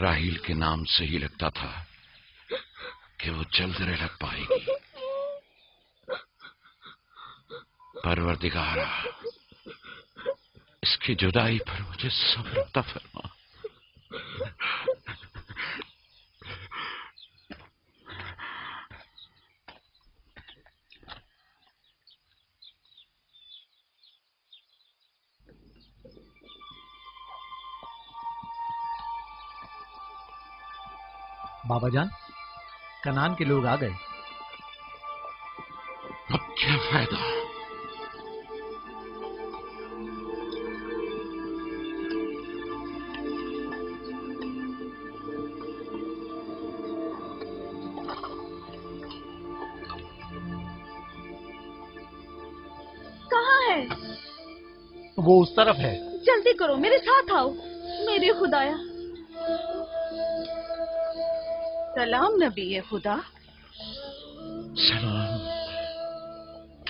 راہیل کے نام سے ہی لگتا تھا کہ وہ جلد رحلت پائے گی۔ پروردگارا، اس کی جدائی پر مجھے صبر عطا فرما۔ بابا جان، کنعان کے لوگ آ گئے۔ اب کیا فائدہ؟ کہاں ہے؟ وہ اس طرف ہے۔ جلدی کرو، میرے ساتھ آؤ۔ میرے خدایا۔ سلام نبی خدا۔ سلام۔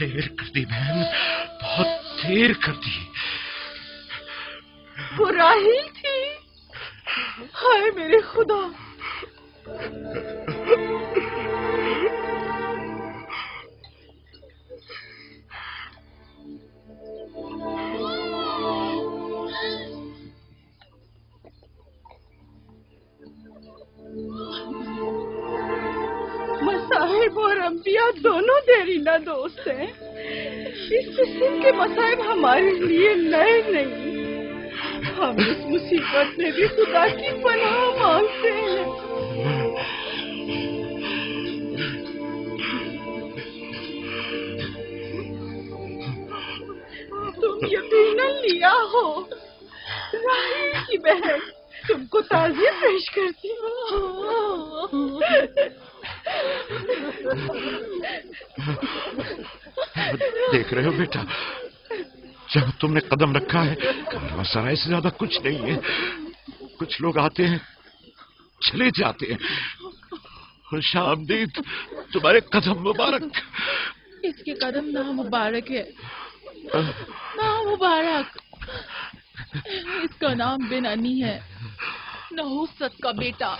دیر کر دی بہن، بہت دیر کر دی۔ وہ راہیل تھی؟ ہائے میرے خدا! مصائب اور انبیاء دونوں دیرینہ دوست ہیں۔ اس قسم کے مصائب ہمارے لیے نئے نہیں۔ ہم اس مصیبت میں بھی خدا کی پناہ مانگتے ہیں۔ تم یقیناً لیا ہو، راہیل کی بہن تم کو تعزیت پیش کرتی ہوں۔ دیکھ رہے ہو بیٹا، جب تم نے قدم رکھا ہے کارواں سرائے سے زیادہ کچھ نہیں ہے۔ کچھ لوگ آتے ہیں چلے جاتے ہیں۔ خوش آمدید تمہارے قدم مبارک۔ اس کے قدم نامبارک ہے، نامبارک۔ اس کا نام بن انی ہے، نحوست کا بیٹا۔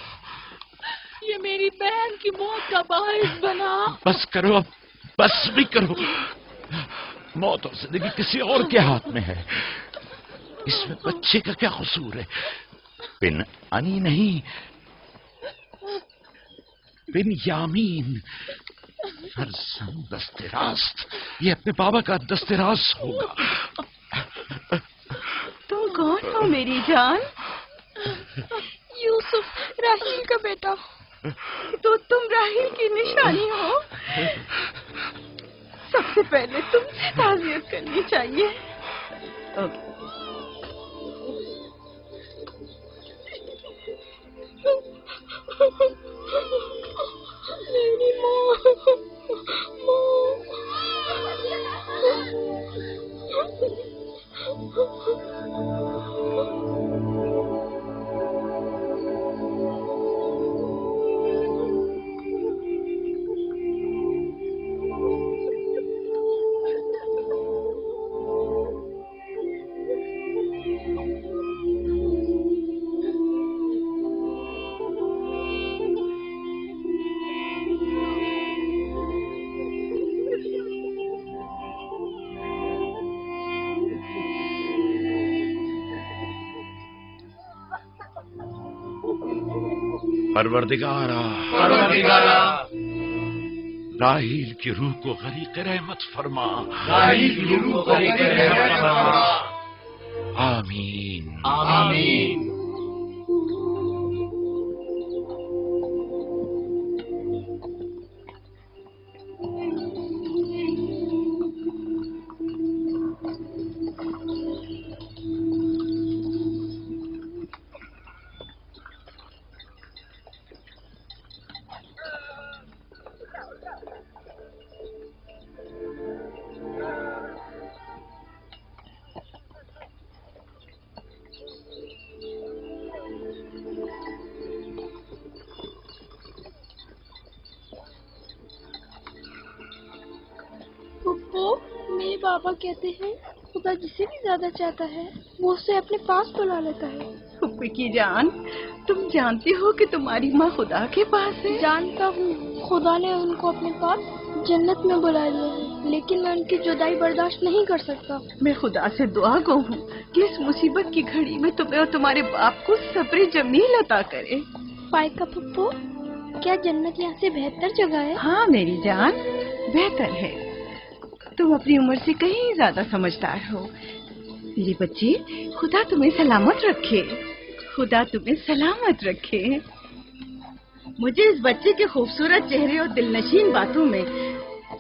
یہ میری بہن کی موت کا باعث بنا۔ بس کرو، اب بس بھی کرو۔ موت اور زندگی کسی اور کے ہاتھ میں ہے، اس میں بچے کا کیا قصور ہے؟ بن انی نہیں، بن یامین، فرزند دست راست۔ یہ اپنے بابا کا دست راست ہوگا۔ تم کون ہو میری جان؟ یوسف، راہیل کا بیٹا۔ تو تم راہیل کی نشانی ہو۔ سب سے پہلے تم سے تعزیت کرنی چاہیے۔ میری پروردگارا، راہیل کی روح کو غریق رحمت فرما۔ راہیل کی روح کو غریق رحمت فرما۔ آمین آمین۔ میرے بابا کہتے ہیں خدا جسے بھی زیادہ چاہتا ہے وہ اسے اپنے پاس بلا لیتا ہے۔ پھپھی کی جان، तुम जानते हो कि तुम्हारी माँ खुदा के पास है? जानता हूँ, खुदा ने उनको अपने पास जन्नत में बुला लिया है, लेकिन मैं उनकी जुदाई बर्दाश्त नहीं कर सकता। मैं खुदा से दुआ गो हूँ कि इस मुसीबत की घड़ी में तुम्हें और तुम्हारे बाप को सब्र जमील अता करे। फाइका पप्पू, क्या जन्नत यहाँ से बेहतर जगह है? हाँ मेरी जान, बेहतर है। तुम अपनी उम्र से कहीं ज्यादा समझदार हो। मेरी बच्ची, खुदा तुम्हें सलामत रखे। खुदा तुम्हें सलामत रखे। मुझे इस बच्चे के खूबसूरत चेहरे और दिलनशीन बातों में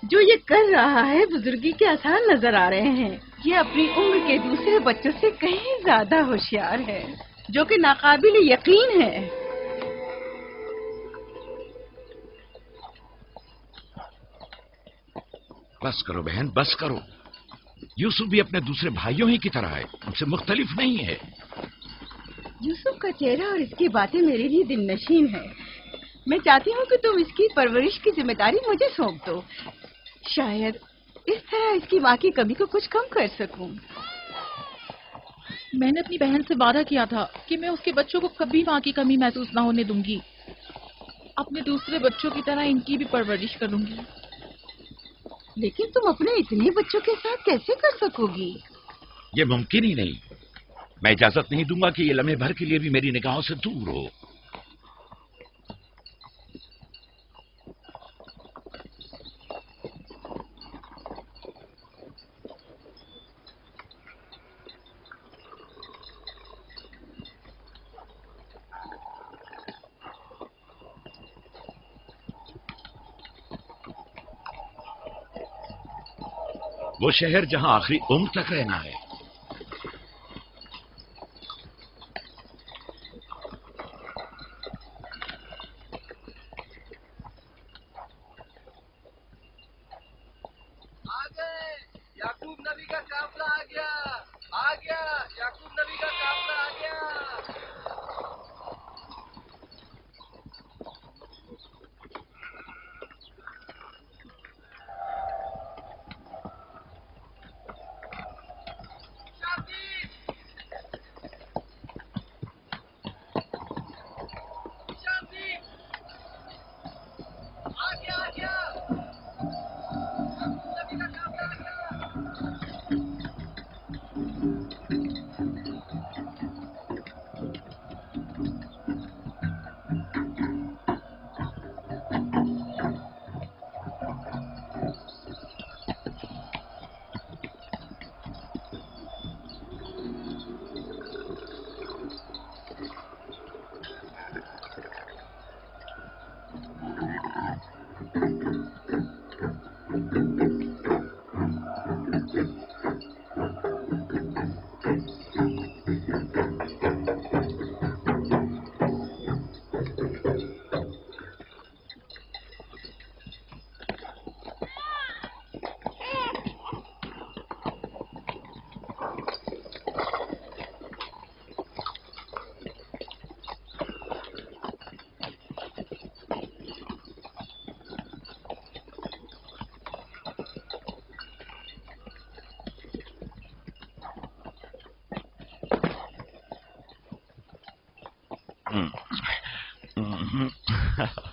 जो ये कर रहा है बुजुर्गी के आसार नजर आ रहे हैं। ये अपनी उम्र के दूसरे बच्चों से कहीं ज्यादा होशियार है, जो कि नाकाबिल यकीन है। बस करो बहन, बस करो। यूसुफ भी अपने दूसरे भाइयों ही की तरह है, हमसे मुख्तलिफ नहीं है। यूसुफ का चेहरा और इसकी बातें मेरे लिए दिलनशीन है। मैं चाहती हूँ कि तुम इसकी परवरिश की जिम्मेदारी मुझे सौंप दो। शायद इस तरह इसकी माँ की कमी को कुछ कम कर सकूं। मैंने अपनी बहन से वादा किया था कि मैं उसके बच्चों को कभी माँ की कमी महसूस न होने दूंगी। अपने दूसरे बच्चों की तरह इनकी भी परवरिश करूंगी। लेकिन तुम अपने इतने बच्चों के साथ कैसे कर सकोगी? ये मुमकिन ही नहीं। मैं इजाजत नहीं दूंगा कि ये लम्हे भर के लिए भी मेरी निगाहों से दूर हो। वो शहर जहां आखिरी उम्र तक रहना है। याकूब नबी का काफिला आ गया, याकूब नबी का काफिला आ गया।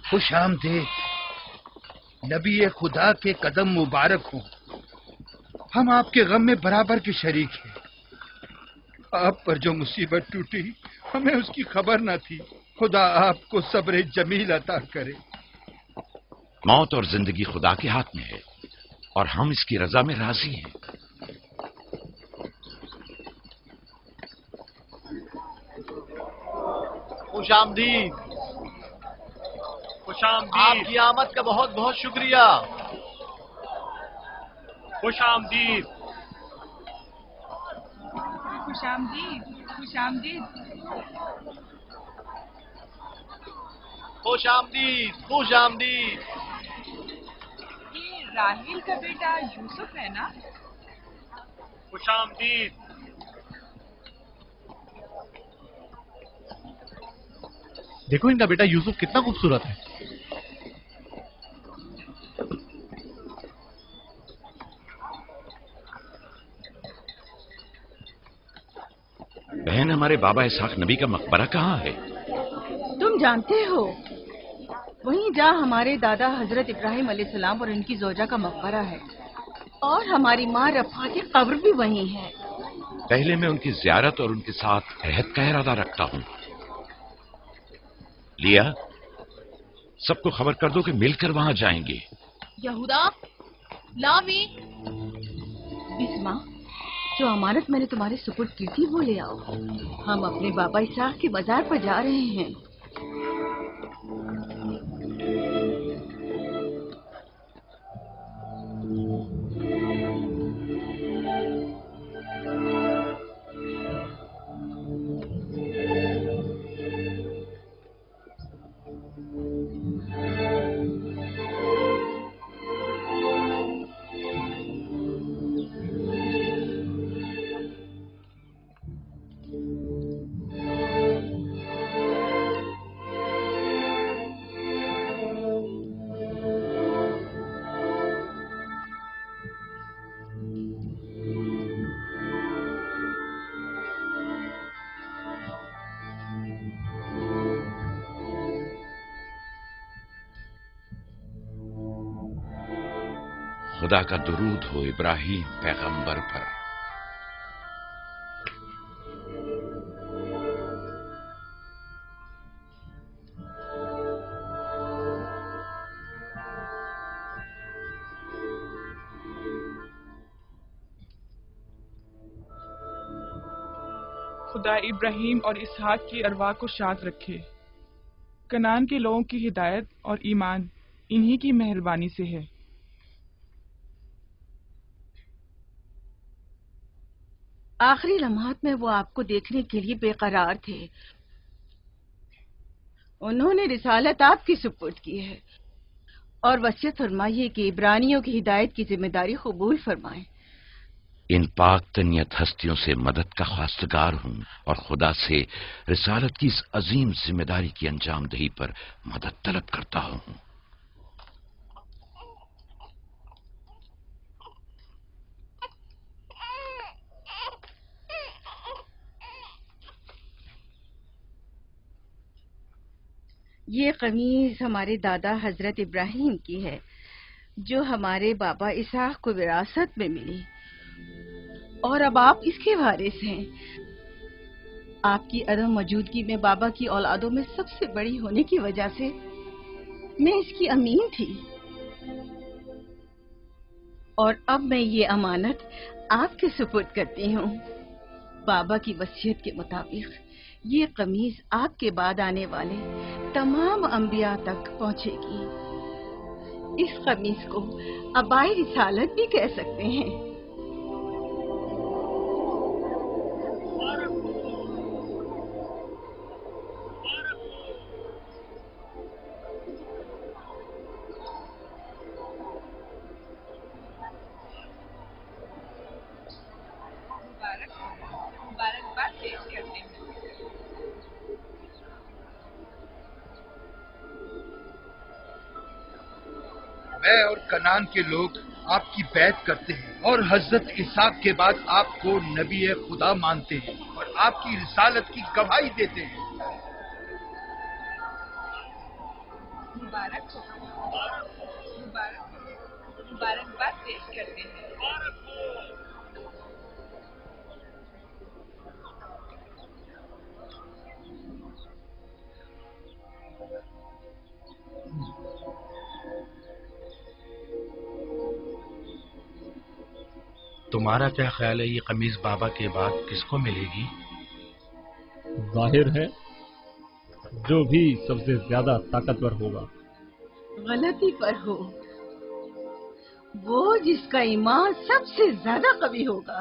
खुश आमदीद, नबी खुदा के कदम मुबारक हो। हम आपके गम में बराबर के शरीक हैं। आप पर जो मुसीबत टूटी हमें उसकी खबर न थी। खुदा आपको सब्र जमील अता करे। मौत और जिंदगी खुदा के हाथ में है और हम इसकी रजा में राजी हैं। खुशामदीद, आपकी आमद का बहुत बहुत शुक्रिया। खुशामदीद, खुशामदीद, खुशामदीद, खुशामदीद, खुशामदीद। ये राहील का बेटा यूसुफ है ना? खुशामदीद। देखो इनका बेटा यूसुफ कितना खूबसूरत है। बहन, हमारे बाबा इसहाक नबी का मकबरा कहाँ है? جانتے ہو وہیں جہاں ہمارے دادا حضرت ابراہیم علیہ السلام اور ان کی زوجہ کا مقبرہ ہے، اور ہماری ماں رفا کی قبر بھی وہیں ہے۔ پہلے میں ان کی زیارت اور ان کے ساتھ عہد کا ارادہ رکھتا ہوں۔ لیا، سب کو خبر کر دو کہ مل کر وہاں جائیں گے۔ یہودا، لاوی، بسما، جو امانت میں نے تمہارے سپرد کی تھی وہ لے آؤ، ہم اپنے بابا اسحاق کے مزار پر جا رہے ہیں۔ خدا کا درود ہو ابراہیم پیغمبر پر۔ خدا ابراہیم اور اسحاق کی ارواح کو شاد رکھے۔ کنعان کے لوگوں کی ہدایت اور ایمان انہی کی مہربانی سے ہے۔ آخری لمحات میں وہ آپ کو دیکھنے کے لیے بے قرار تھے، انہوں نے رسالت آپ کی سپرد کی ہے اور وصیت فرمائی ہے کہ عبرانیوں کی ہدایت کی ذمہ داری قبول فرمائیں۔ ان پاک تنیت ہستیوں سے مدد کا خواستگار ہوں اور خدا سے رسالت کی اس عظیم ذمہ داری کی انجام دہی پر مدد طلب کرتا ہوں۔ یہ قمیض ہمارے دادا حضرت ابراہیم کی ہے جو ہمارے بابا اسحاق کو وراثت میں ملی، اور اب آپ اس کے وارث ہیں۔ آپ کی عدم موجودگی میں بابا کی اولادوں میں سب سے بڑی ہونے کی وجہ سے میں اس کی امین تھی، اور اب میں یہ امانت آپ کے سپرد کرتی ہوں۔ بابا کی وصیت کے مطابق یہ قمیض آپ کے بعد آنے والے تمام انبیاء تک پہنچے گی۔ اس قمیص کو عبائے رسالت بھی کہہ سکتے ہیں۔ مبارکباد پیش کرتے ہیں۔ میں اور کنعان کے لوگ آپ کی بیعت کرتے ہیں اور حضرت اسحاق کے بعد آپ کو نبی خدا مانتے ہیں اور آپ کی رسالت کی گواہی دیتے ہیں۔ مبارک ہو، مبارکباد پیش کرتے ہیں۔ تمہارا کیا خیال ہے یہ قمیض بابا کے بعد کس کو ملے گی؟ ظاہر ہے جو بھی سب سے زیادہ طاقتور ہوگا۔ غلطی پر ہو، وہ جس کا ایمان سب سے زیادہ قوی ہوگا۔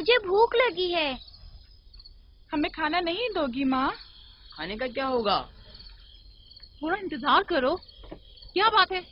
मुझे भूख लगी है। हमें खाना नहीं दोगी माँ? खाने का क्या होगा? थोड़ा इंतजार करो। क्या बात है?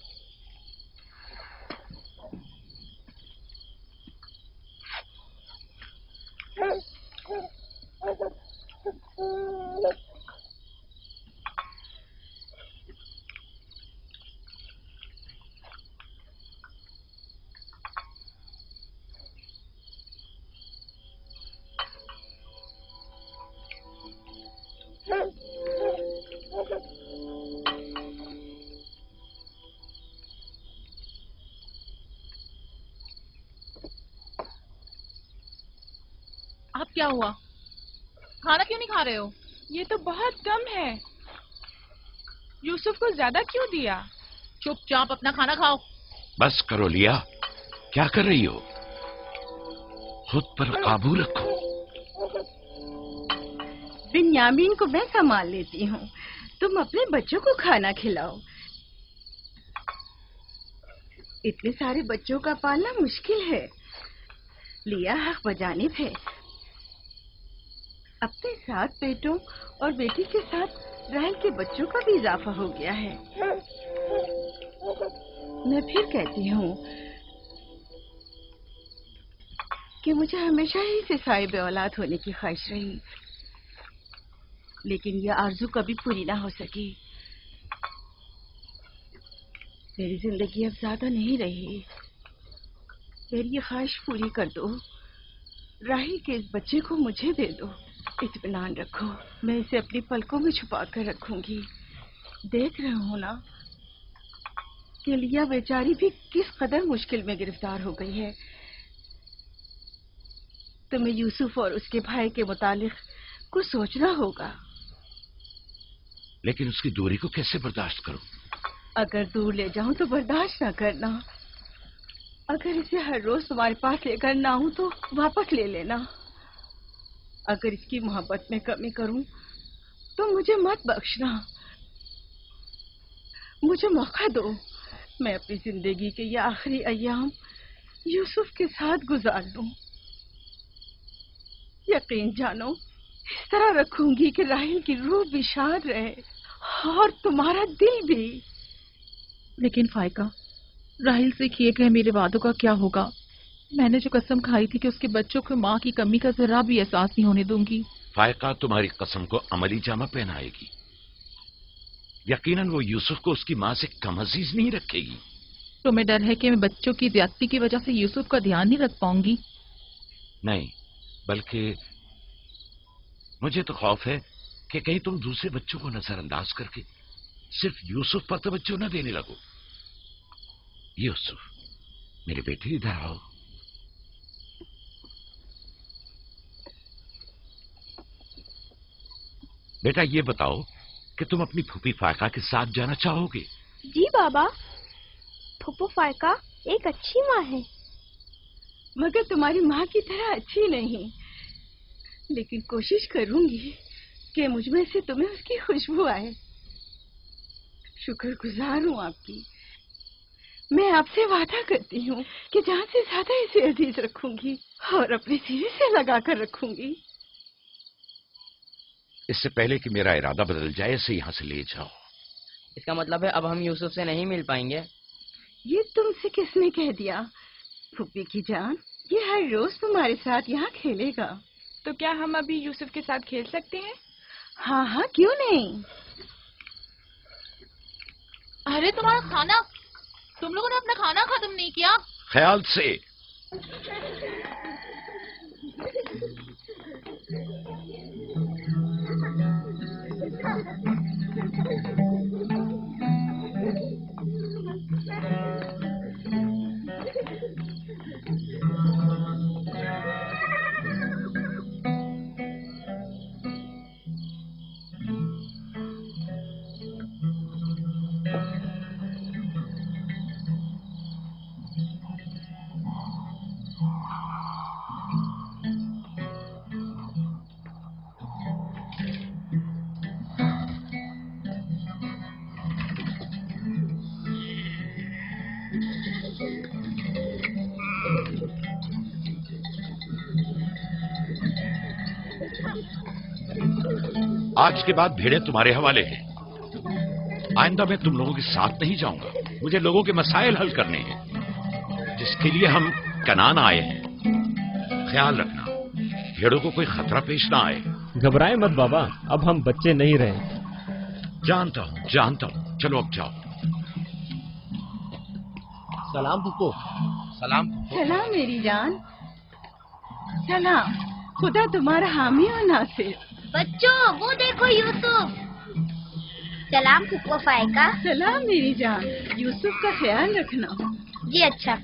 आप क्या हुआ? खाना क्यों नहीं खा रहे हो? ये तो बहुत कम है। यूसुफ को ज्यादा क्यों दिया? चुपचाप अपना खाना खाओ। बस करो लिया, क्या कर रही हो? खुद पर काबू रखो। बिन्यामीन को मैं संभाल लेती हूँ, तुम अपने बच्चों को खाना खिलाओ। इतने सारे बच्चों का पालना मुश्किल है। लिया हक बजानिब है। अपने 7 बेटों और बेटी के साथ राहेल के बच्चों का भी इजाफा हो गया है। मैं फिर कहती हूँ कि मुझे हमेशा ही से साहिब औलाद होने की ख्वाहिश रही, लेकिन यह आरज़ू कभी पूरी ना हो सकी। मेरी जिंदगी अब ज्यादा नहीं रही। मेरी ये ख्वाहिश पूरी कर दो। राही के इस बच्चे को मुझे दे दो। इत्मीनान रखो, मैं इसे अपनी पलकों में छुपा कर रखूंगी। देख रहे हो ना कि लिया बेचारी भी किस कदर मुश्किल में गिरफ्तार हो गई है। तुम्हें यूसुफ और उसके भाई के मुतालिक कुछ सोचना होगा। लेकिन उसकी दूरी को कैसे बर्दाश्त करूं? अगर दूर ले जाऊं तो बर्दाश्त ना करना। अगर इसे हर रोज तुम्हारे पास लेकर ना आऊं तो वापस ले लेना। अगर इसकी मोहब्बत में कमी करूं तो मुझे मत बख्शना। मुझे मौका दो, मैं अपनी जिंदगी के ये आखिरी अय्याम यूसुफ के साथ गुजार लूं। यकीन जानो, इस तरह रखूंगी कि राहेल की रूह भी शाद रहे और तुम्हारा दिल भी। लेकिन फायका, राहिल से किए गए मेरे वादों का क्या होगा? मैंने जो कसम खाई थी कि उसके बच्चों को माँ की कमी का जरा भी एहसास नहीं होने दूंगी। फायका तुम्हारी कसम को अमली जामा पहनाएगी। यकीनन वो यूसुफ को उसकी माँ से कम अजीज नहीं रखेगी। तुम्हें डर है कि मैं बच्चों की ज्यादती की वजह से यूसुफ का ध्यान नहीं रख पाऊंगी? नहीं, बल्कि मुझे तो खौफ है कि कहीं तुम दूसरे बच्चों को नजरअंदाज करके सिर्फ यूसुफ पर तवज्जो न देने लगो। यूसुफ, मेरे बेटे इधर आओ। बेटा, ये बताओ कि तुम अपनी फूफी फायका के साथ जाना चाहोगे? जी बाबा, फूफू फायका एक अच्छी माँ है। मगर तुम्हारी माँ की तरह अच्छी नहीं, लेकिन कोशिश करूंगी कि मुझमें से तुम्हें उसकी खुशबू आए। शुक्रगुजार हूँ आपकी। मैं आपसे वादा करती हूँ कि जान से ज्यादा इसे अजीज रखूंगी और अपने सीने से लगा कर रखूंगी। इससे पहले कि मेरा इरादा बदल जाए, इसे यहाँ से ले जाओ। इसका मतलब है अब हम यूसुफ से नहीं मिल पाएंगे? ये तुमसे किसने कह दिया? फूफी की जान, ये हर रोज तुम्हारे साथ यहाँ खेलेगा। तो क्या हम अभी यूसुफ के साथ खेल सकते हैं? हाँ हाँ, क्यों नहीं। अरे तुम्हारा खाना, तुम लोगों ने अपना खाना खत्म नहीं किया? ख्याल से। आज के बाद भेड़ें तुम्हारे हवाले हैं। आइंदा मैं तुम लोगों के साथ नहीं जाऊंगा। मुझे लोगों के मसाइल हल करने हैं, जिसके लिए हम कनान आए हैं। ख्याल रखना भेड़ों को कोई खतरा पेश ना आए। घबराए मत बाबा, अब हम बच्चे नहीं रहे। जानता हूँ। चलो अब जाओ। सलाम फुप्पो। सलाम। सलाम मेरी जान। सलाम। खुदा तुम्हारा हामी और नासिर। बच्चों वो देखो यूसुफ। सलाम फुप्पो फायका। सलाम मेरी जान। यूसुफ का ख्याल रखना। जी अच्छा।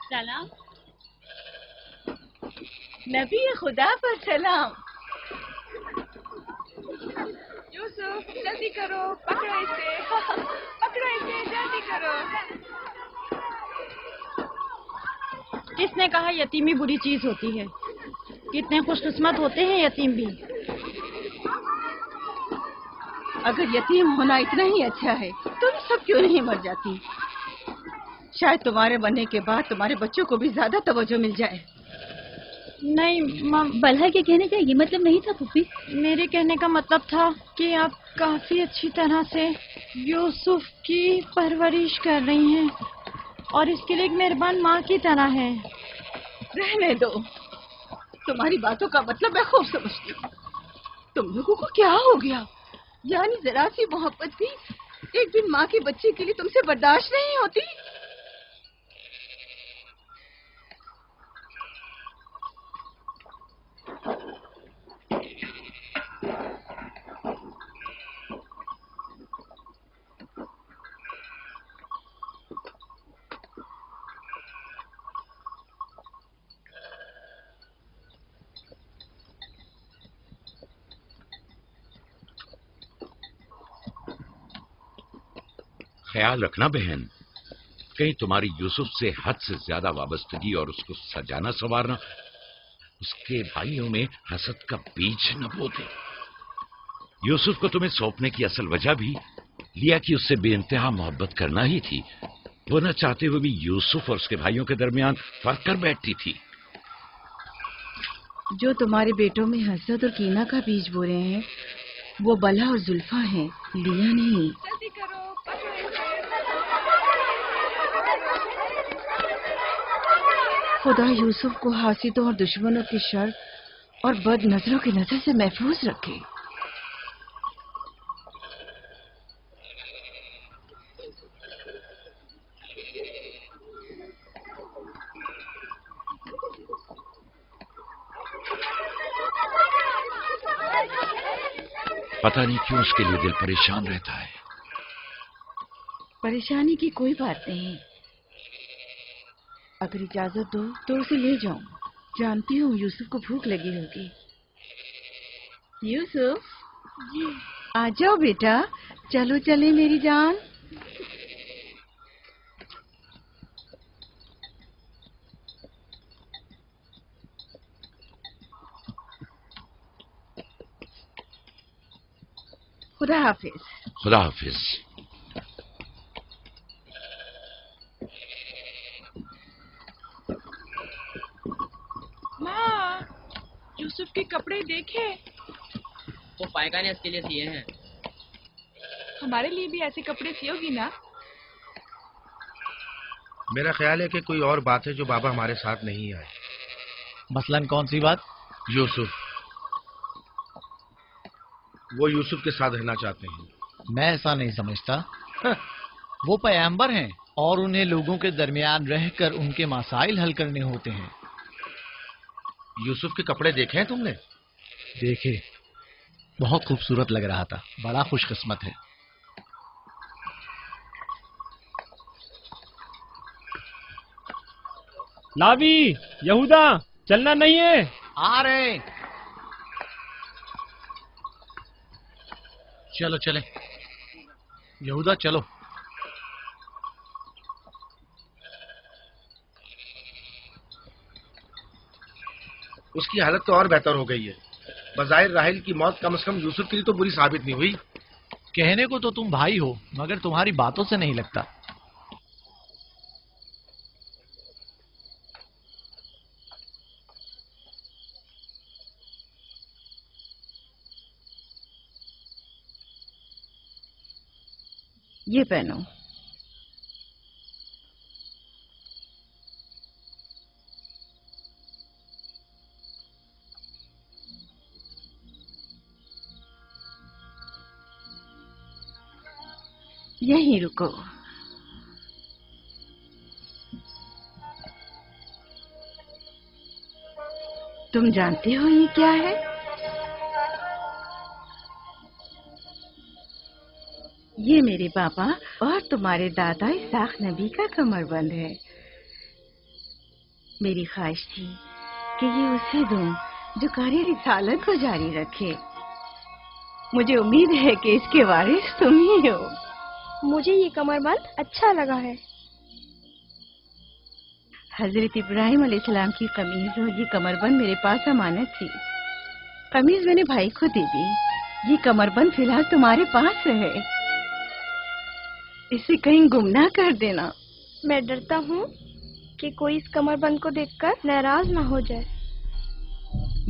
सलाम। नबी खुदा पर सलाम। यूसुफ जल्दी करो, पकड़ो इसे, पकड़ो इसे, जल्दी करो। किसने कहा यतीमी बुरी चीज होती है? कितने खुशकिस्मत होते हैं यतीम भी। अगर यतीम होना इतना ही अच्छा है, तुम सब क्यों नहीं मर जाती? शायद तुम्हारे बनने के बाद तुम्हारे बच्चों को भी ज्यादा तवज्जो मिल जाए। नहीं बल्हा के कहने का ये मतलब नहीं था पुप्पी। मेरे कहने का मतलब था कि आप काफी अच्छी तरह से यूसुफ की परवरिश कर रही हैं और इसके लिए एक मेहरबान माँ की तरह है। रहने दो, तुम्हारी बातों का मतलब मैं खूब समझती हूँ। तुम लोगों को क्या हो गया? यानी जरा सी मोहब्बत भी एक दिन माँ के बच्चे के लिए तुमसे बर्दाश्त नहीं होती? ख्याल रखना बहन, कहीं तुम्हारी यूसुफ से हद से ज्यादा वाबस्तगी और उसको सजाना संवारना उसके भाइयों में हसद का बीज न बो दे। यूसुफ को तुम्हें सौंपने की असल वजह भी लिया कि उससे बेइंतहा मोहब्बत करना ही थी। वो न चाहते हुए भी यूसुफ और उसके भाइयों के दरमियान फर्क कर बैठती थी। जो तुम्हारे बेटों में हसद और कीना का बीज बो रहे हैं वो बला और जुल्फा हैं, लिया नहीं। जल्दी करो, पकड़ो इसे। खुदा यूसुफ को हासिदों और दुश्मनों की शर और बद नजरों की नजर से महफूज रखे। पता नहीं क्यों उसके लिए दिल परेशान रहता है। परेशानी की कोई बात नहीं। अगर इजाजत दो तो उसे ले जाऊं। जानती हूँ यूसुफ को भूख लगी होगी। यूसुफ जी आ जाओ बेटा, चलो चले मेरी जान। खुदा हाफिज। खुदा हाफिज। माँ, यूसुफ के कपड़े देखे? वो फायका ने इसके लिए सिए हैं। हमारे लिए भी ऐसे कपड़े सियोगी ना? मेरा ख्याल है कि कोई और बात है जो बाबा हमारे साथ नहीं आए। मसलन कौन सी बात? यूसुफ, वो यूसुफ के साथ रहना चाहते हैं। मैं ऐसा नहीं समझता। वो पैगंबर हैं और उन्हें लोगों के दरमियान रहकर उनके मसाइल हल करने होते हैं। यूसुफ के कपड़े देखे हैं तुमने? देखे, बहुत खूबसूरत लग रहा था। बड़ा खुशकिस्मत है। लावी, यहूदा, चलना नहीं है। आ रहे। चलो चले। यहूदा चलो। उसकी हालत तो और बेहतर हो गई है। बज़ाहिर राहिल की मौत कम से कम यूसुफ के लिए तो बुरी साबित नहीं हुई। कहने को तो तुम भाई हो, मगर तुम्हारी बातों से नहीं लगता। یہ پہنو. یہیں رکو. تم جانتے ہو یہ کیا ہے؟ یہ میرے پاپا اور تمہارے دادا اسحاق نبی کا کمر بند ہے. میری خواہش تھی کہ یہ اسے دوں جو کار رسالت کو جاری رکھے. مجھے امید ہے کہ اس کے وارث تم ہی ہو. مجھے یہ کمر بند اچھا لگا ہے. حضرت ابراہیم علیہ السلام کی قمیض اور یہ کمر بند میرے پاس امانت تھی. قمیض میں نے بھائی کو دے دی. یہ کمر بند فی الحال تمہارے پاس ہے. اسے کہیں گم نہ کر دینا. میں ڈرتا ہوں کہ کوئی اس کمر بند کو دیکھ کر ناراض نہ ہو جائے.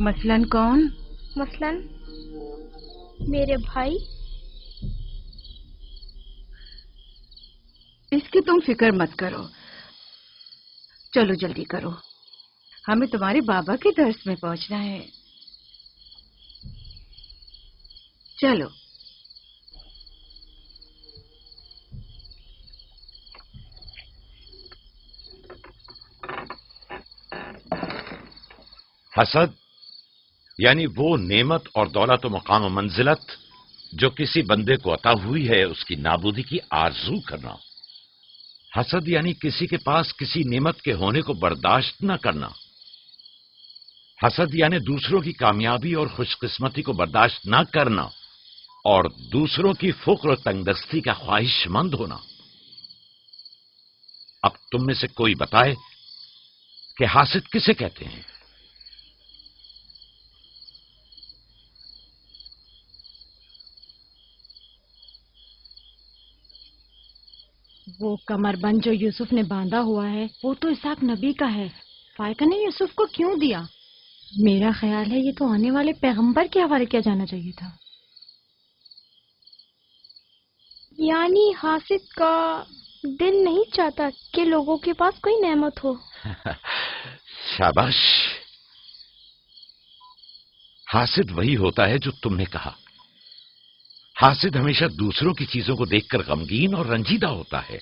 مثلاً کون؟ مثلاً میرے بھائی. اس کی تم فکر مت کرو. چلو جلدی کرو، ہمیں تمہارے بابا کے درس میں پہنچنا ہے. چلو. حسد یعنی وہ نعمت اور دولت و مقام و منزلت جو کسی بندے کو عطا ہوئی ہے اس کی نابودی کی آرزو کرنا. حسد یعنی کسی کے پاس کسی نعمت کے ہونے کو برداشت نہ کرنا. حسد یعنی دوسروں کی کامیابی اور خوش قسمتی کو برداشت نہ کرنا اور دوسروں کی فقر و تنگدستی کا خواہش مند ہونا. اب تم میں سے کوئی بتائے کہ حاسد کسے کہتے ہیں؟ وہ کمر بند جو یوسف نے باندھا ہوا ہے وہ تو اسحاق نبی کا ہے. فائقہ نے یوسف کو کیوں دیا؟ میرا خیال ہے یہ تو آنے والے پیغمبر کے حوالے کیا جانا چاہیے تھا. یعنی حاسد کا دل نہیں چاہتا کہ لوگوں کے پاس کوئی نعمت ہو. شاباش. حاسد وہی ہوتا ہے جو تم نے کہا. حاسد ہمیشہ دوسروں کی چیزوں کو دیکھ کر غمگین اور رنجیدہ ہوتا ہے.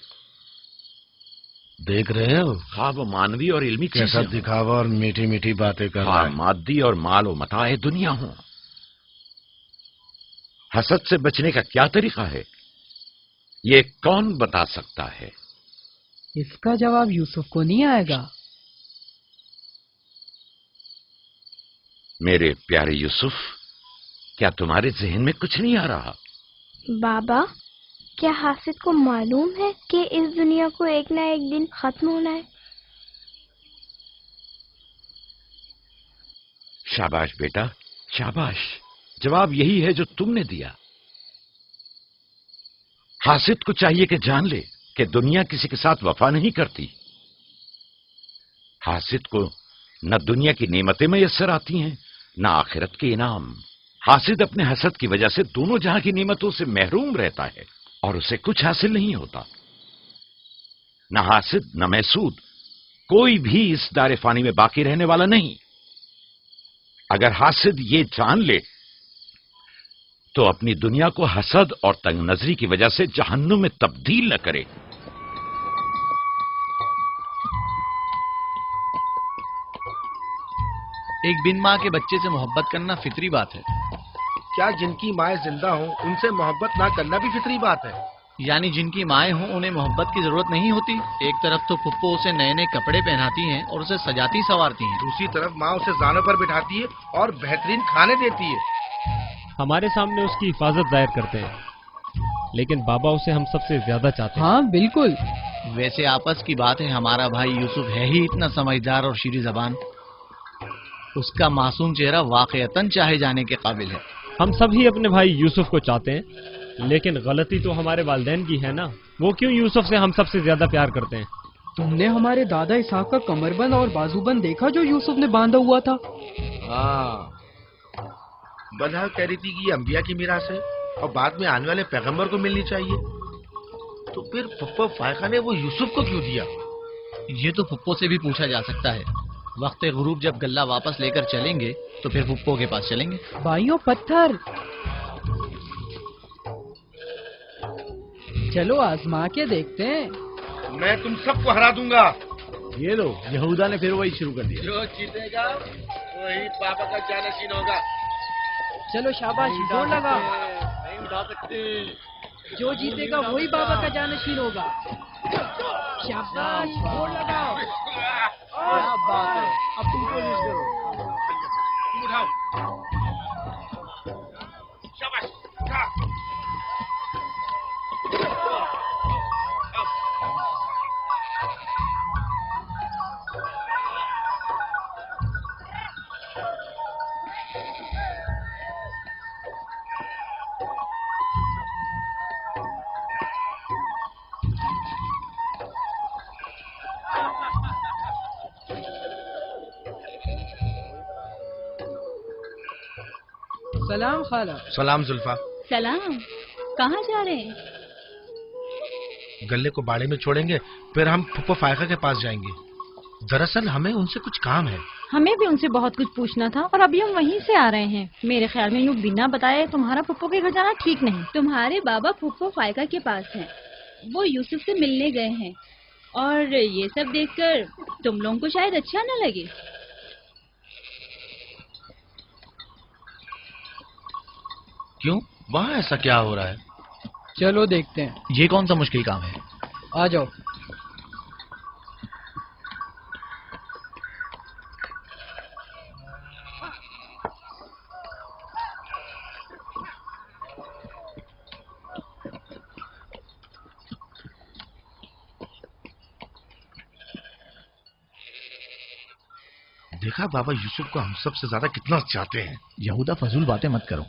دیکھ رہے ہو ہاں وہ مانوی اور علمی کیسا دکھاوا اور میٹھی میٹھی باتیں کر رہا ہے. مادی اور مال و متاع دنیا ہوں. حسد سے بچنے کا کیا طریقہ ہے یہ کون بتا سکتا ہے؟ اس کا جواب یوسف کو نہیں آئے گا. میرے پیارے یوسف، کیا تمہارے ذہن میں کچھ نہیں آ رہا؟ بابا، کیا حاسد کو معلوم ہے کہ اس دنیا کو ایک نہ ایک دن ختم ہونا ہے؟ شاباش بیٹا شاباش. جواب یہی ہے جو تم نے دیا. حاسد کو چاہیے کہ جان لے کہ دنیا کسی کے ساتھ وفا نہیں کرتی. حاسد کو نہ دنیا کی نعمتیں میسر آتی ہیں نہ آخرت کے انعام. حاسد اپنے حسد کی وجہ سے دونوں جہاں کی نعمتوں سے محروم رہتا ہے اور اسے کچھ حاصل نہیں ہوتا. نہ حاسد نہ محسود کوئی بھی اس دار فانی میں باقی رہنے والا نہیں. اگر حاسد یہ جان لے تو اپنی دنیا کو حسد اور تنگ نظری کی وجہ سے جہنم میں تبدیل نہ کرے. ایک بن ماں کے بچے سے محبت کرنا فطری بات ہے. کیا جن کی مائیں زندہ ہوں ان سے محبت نہ کرنا بھی فطری بات ہے؟ یعنی جن کی مائیں ہوں انہیں محبت کی ضرورت نہیں ہوتی. ایک طرف تو پھپھو اسے نئے نئے کپڑے پہناتی ہیں اور اسے سجاتی سنوارتی ہیں، دوسری طرف ماں اسے زانوں پر بٹھاتی ہے اور بہترین کھانے دیتی ہے. ہمارے سامنے اس کی حفاظت ظاہر کرتے ہیں لیکن بابا اسے ہم سب سے زیادہ چاہتے ہیں. ہاں بالکل. ویسے آپس کی بات ہے ہمارا بھائی یوسف ہے ہی اتنا سمجھدار اور شیریں زبان. اس کا معصوم چہرہ واقعتاً چاہے جانے کے قابل ہے. ہم سب ہی اپنے بھائی یوسف کو چاہتے ہیں لیکن غلطی تو ہمارے والدین کی ہے نا. وہ کیوں یوسف سے ہم سب سے زیادہ پیار کرتے ہیں؟ تم نے ہمارے دادا اسحاق کا کمر بند اور بازو بند دیکھا جو یوسف نے باندھا ہوا تھا؟ ہاں، بلہا کہہ رہی تھی کہ یہ انبیاء کی میراث ہے اور بعد میں آنے والے پیغمبر کو ملنی چاہیے. तो फिर पप्पो फायका ने वो यूसुफ को क्यों दिया? ये तो पुप्पो से भी पूछा जा सकता है। वक्त गुरूब जब गल्ला वापस लेकर चलेंगे तो फिर पुप्पो के पास चलेंगे। भाइयों पत्थर, चलो आजमा के देखते हैं। मैं तुम सबको हरा दूंगा। ये लो, यहूदा ने फिर वही शुरू कर दिया। जो जीतेगा वही पापा का जानशीन होगा। चलो शाबाश, जोर लगा। नहीं उठा सकते। जो जीतेगा वही बाबा का जानशीन होगा। शाबाश, जोर लगाओ। क्या बात है, अब तुम कोशिश करो। तुम उठाओ। शाबाश, उठा। सलाम खाला। सलाम जुल्फा। सलाम। कहाँ जा रहे हैं? गल्ले को बाड़े में छोड़ेंगे, फिर हम फुप्पो फायका के पास जाएंगे। दरअसल हमें उनसे कुछ काम है। हमें भी उनसे बहुत कुछ पूछना था और अभी हम वहीं से आ रहे हैं। मेरे ख्याल में यूँ बिना बताए तुम्हारा पुप्पो के घर जाना ठीक नहीं। तुम्हारे बाबा फुप्पो फायका के पास हैं। वो यूसुफ से मिलने गए हैं और ये सब देखकर तुम लोगों को शायद अच्छा न लगे। क्यों? वहाँ ऐसा क्या हो रहा है? चलो देखते हैं। ये कौन सा मुश्किल काम है? आ जाओ। देखा बाबा यूसुफ को हम सबसे ज्यादा कितना चाहते हैं। यहूदा फजूल बातें मत करो।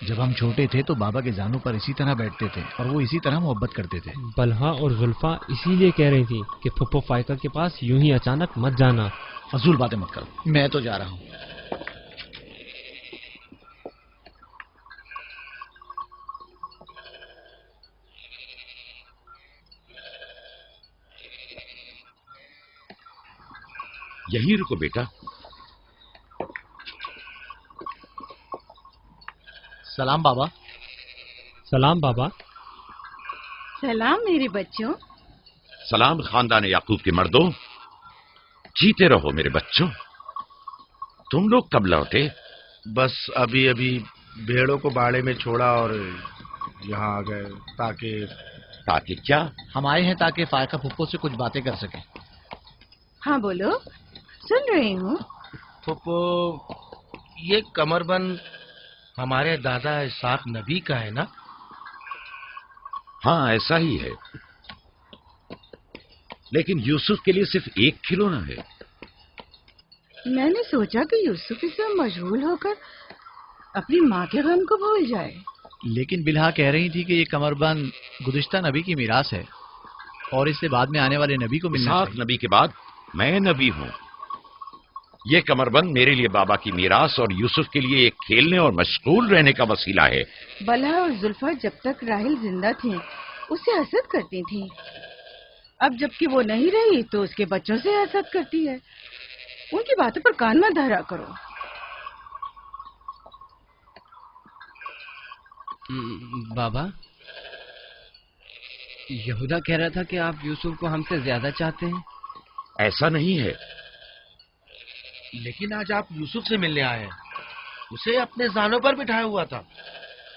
जब हम छोटे थे तो बाबा के जानों पर इसी तरह बैठते थे और वो इसी तरह मोहब्बत करते थे। बलहा और जुल्फा इसीलिए कह रही थी कि फुप्पो फायका के पास यूं ही अचानक मत जाना। फजूल बातें मत करो, मैं तो जा रहा हूँ। यहीं रुको बेटा। सलाम बाबा। सलाम बाबा। सलाम मेरे बच्चों। सलाम खानदान याकूब के मर्दों। जीते रहो मेरे बच्चों। तुम लोग कब लौटे? बस अभी अभी भेड़ों को बाड़े में छोड़ा और यहाँ आ गए। ताकि क्या? हम आए हैं ताकि फायका फुप्पो से कुछ बातें कर सकें। हाँ बोलो, सुन रही हूँ। फुप्पो, ये कमरबंद हमारे दादा इसाक नबी का है ना? हाँ ऐसा ही है, लेकिन यूसुफ के लिए सिर्फ एक खिलौना है। मैंने सोचा कि यूसुफ इससे मशगूल होकर अपनी माँ के गम को भूल जाए। लेकिन बिलहा कह रही थी कि ये कमरबंद गुज़िश्ता नबी की मीरास है और इससे बाद में आने वाले नबी को मिलना इसाक नबी के बाद मैं नबी हूँ। ये कमरबंद मेरे लिए बाबा की मीरास और यूसुफ के लिए एक खेलने और मशगूल रहने का वसीला है। बलहा और जुल्फा जब तक राहिल जिंदा थी उससे हसद करती थी। अब जबकि वो नहीं रही तो उसके बच्चों से हसद करती है। उनकी बातों पर कान मत धरा करो। बाबा, यहूदा कह रहा था कि आप यूसुफ को हमसे ज्यादा चाहते हैं। ऐसा नहीं है। लेकिन आज आप यूसुफ से मिलने आए हैं। उसे अपने जानों पर बिठाया हुआ था।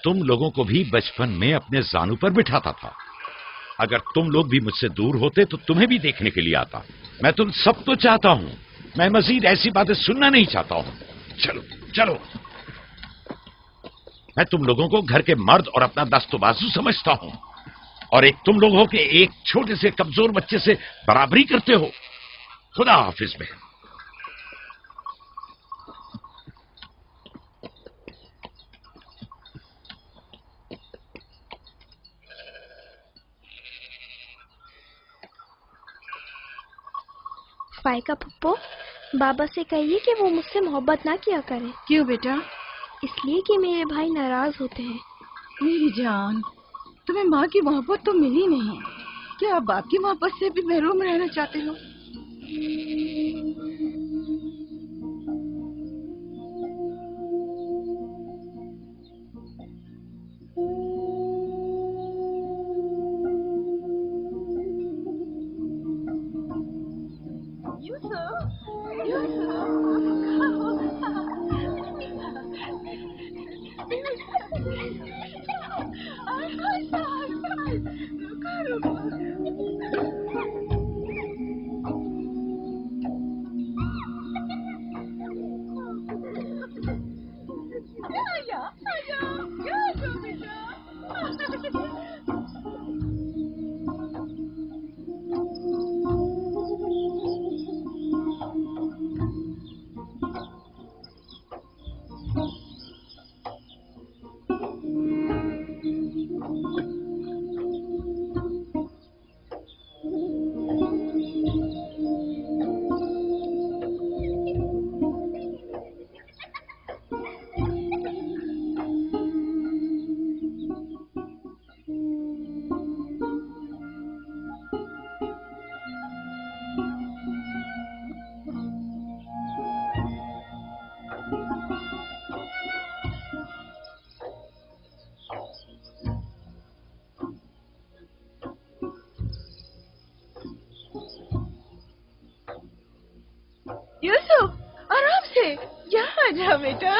तुम लोगों को भी बचपन में अपने जानों पर बिठाता था। अगर तुम लोग भी मुझसे दूर होते तो तुम्हें भी देखने के लिए आता। मैं तुम सब तो चाहता हूँ, मैं मजीद ऐसी बातें सुनना नहीं चाहता हूँ। चलो चलो। मैं तुम लोगों को घर के मर्द और अपना दस्तबाजू समझता हूँ और एक तुम लोग हो कि एक छोटे से कमजोर बच्चे से बराबरी करते हो। खुदा हाफिज में। फायका पप्पो, बाबा से कहिए कि वो मुझसे मोहब्बत ना किया करे। क्यों बेटा? इसलिए कि मेरे भाई नाराज होते हैं। मेरी जान, तुम्हें माँ की मोहब्बत तो मिली नहीं। क्या आप बाप की मोहब्बत से भी महरूम रहना चाहते हो? यूसुफ, आराम से, यहाँ आ जा बेटा।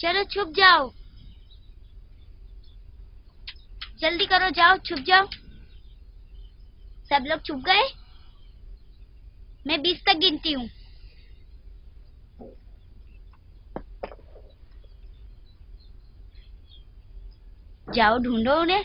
चलो छुप जाओ, जल्दी करो, जाओ छुप जाओ। सब लोग छुप गए? मैं 20 तक गिनती हूँ। जाओ ढूंढो उन्हें।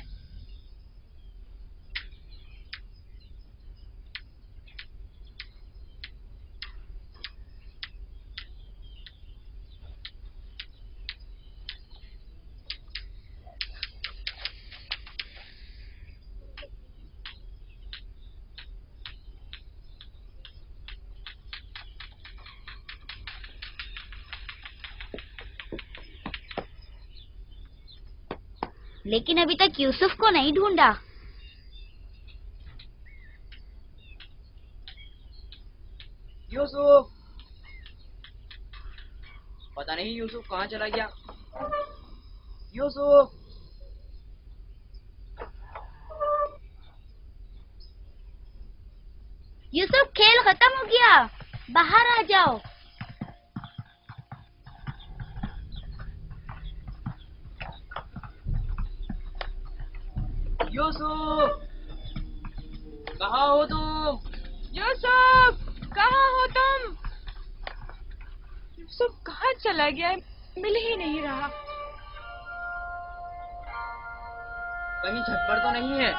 लेकिन अभी तक यूसुफ को नहीं ढूंढा। यूसुफ, पता नहीं यूसुफ कहाँ चला गया। यूसुफ, यूसुफ, खेल खत्म हो गया, बाहर आ जाओ। यूसुफ, कहाँ हो तुम? यूसुफ, कहाँ हो तुम? यूसुफ कहाँ चला गया है? मिल ही नहीं रहा। कहीं छत पर तो नहीं है?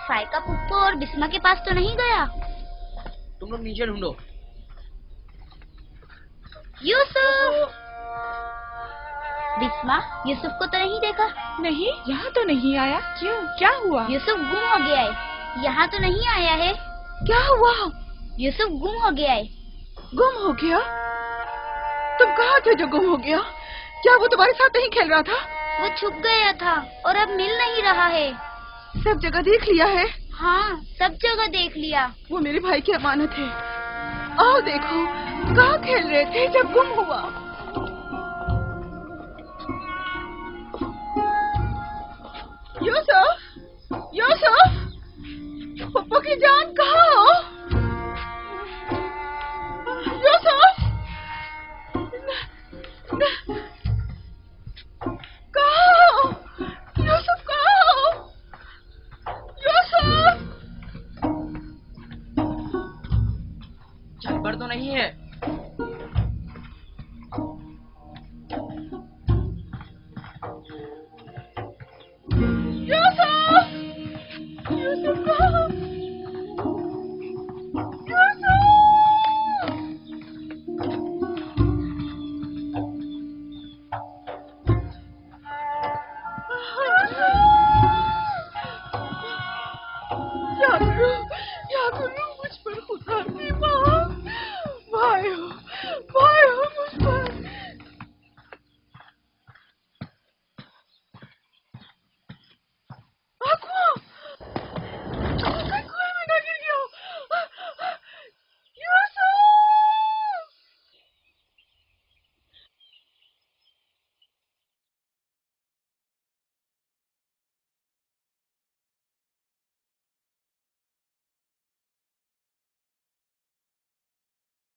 फाइका पुप्पो और बिस्मा के पास तो नहीं गया? तुम लोग नीचे ढूंढो। यूसुफ! बिस्मा, यूसुफ को तो नहीं देखा? नहीं, यहाँ तो नहीं आया। क्यों, क्या हुआ? यूसुफ गुम हो गया है। यहाँ तो नहीं आया है। क्या हुआ? यूसुफ गुम हो गया है। गुम हो गया? तुम कहाँ थे जो गुम हो गया? क्या वो तुम्हारे साथ नहीं खेल रहा था? वो छुप गया था और अब मिल नहीं रहा है। सब जगह देख लिया है? हाँ, सब जगह देख लिया। वो मेरे भाई की अमानत है। आओ देखो, कहाँ खेल रहे थे जब गुम हुआ? यूसुफ, यूसुफ, पप्पू की जान कहाँ हो? यूसुफ, तो नहीं है? यूसुफ को क्या करूं?